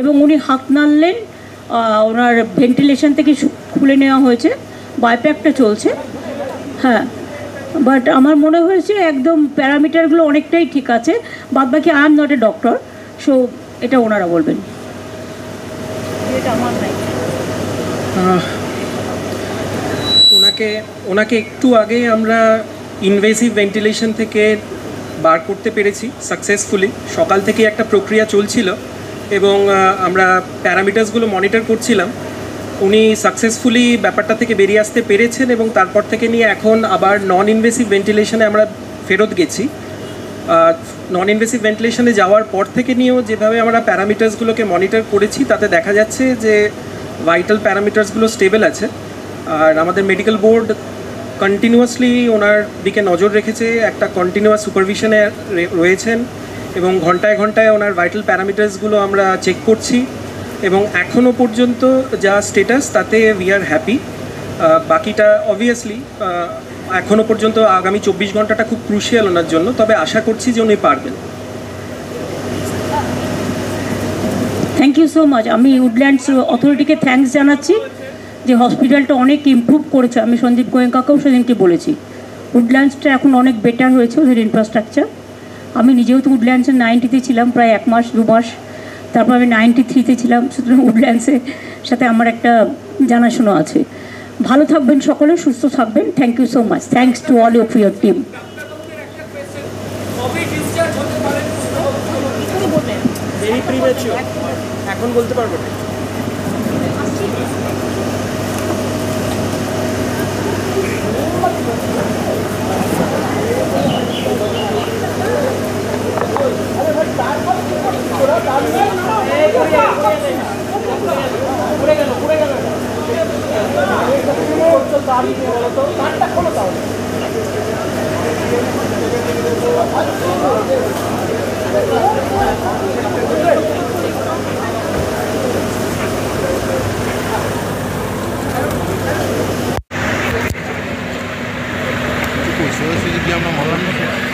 এবং উনি হাত নাড়লেন, ওনার ভেন্টিলেশন থেকে খুলে নেওয়া হয়েছে, বাইপ্যাকটা চলছে। হ্যাঁ, বাট আমার মনে হয়েছে একদম প্যারামিটারগুলো অনেকটাই ঠিক আছে, বাদবাকি I am not a doctor, so এটা ওনারা বলবেন। এটা আমার নাই। ওনাকে একটু আগে আমরা ইনভেসিভ ভেন্টিলেশন থেকে বার করতে পেরেছি সাকসেসফুলি। সকাল থেকে একটা প্রক্রিয়া চলছিল এবং আমরা প্যারামিটার্সগুলো মনিটর করছিলাম। উনি সাকসেসফুলি ব্যাপারটা থেকে বেরিয়ে আসতে পেরেছেন এবং তারপর থেকে নিয়ে এখন আবার নন ইনভেসিভ ভেন্টিলেশনে আমরা ফেরত গেছি। নন ইনভেসিভ ভেন্টিলেশনে যাওয়ার পর থেকে নিয়েও যেভাবে আমরা প্যারামিটার্সগুলোকে মনিটর করেছি তাতে দেখা যাচ্ছে যে ভাইটাল প্যারামিটার্সগুলো স্টেবল আছে। আর আমাদের মেডিকেল বোর্ড কন্টিনিউয়াসলি ওনার দিকে নজর রেখেছে, একটা কন্টিনিউয়াস সুপারভিশনে রয়েছেন এবং ঘন্টায় ঘন্টায় ওনার ভাইটাল প্যারামিটার্সগুলো আমরা চেক করছি এবং এখনও পর্যন্ত যা স্টেটাস তাতে উই আর হ্যাপি। বাকিটা অবভিয়াসলি এখনও পর্যন্ত আগামী 24 ঘন্টাটা খুব ক্রুশিয়াল ওনার জন্য, তবে আশা করছি যে উনি পারবেন। Thank you so much. আমি উডল্যান্ডস অথরিটিকে থ্যাঙ্কস জানাচ্ছি যে হসপিটালটা অনেক ইমপ্রুভ করেছে। আমি সন্দীপ গোয়েঙ্কাকেও সেদিনকে বলেছি উডল্যান্ডসটা এখন অনেক বেটার হয়েছে ওদের ইনফ্রাস্ট্রাকচার। আমি নিজেও তো উডল্যান্ডসের 90-তে ছিলাম প্রায় 1 মাস 2 মাস, তারপর আমি 93-তে ছিলাম, সুতরাং উডল্যান্ডসের সাথে আমার একটা জানাশোনা আছে। ভালো থাকবেন সকলে, সুস্থ থাকবেন। Thank you so much. Thanks to all of your team. এখন বলতে পারবো না। Curso, esse dia é uma mola.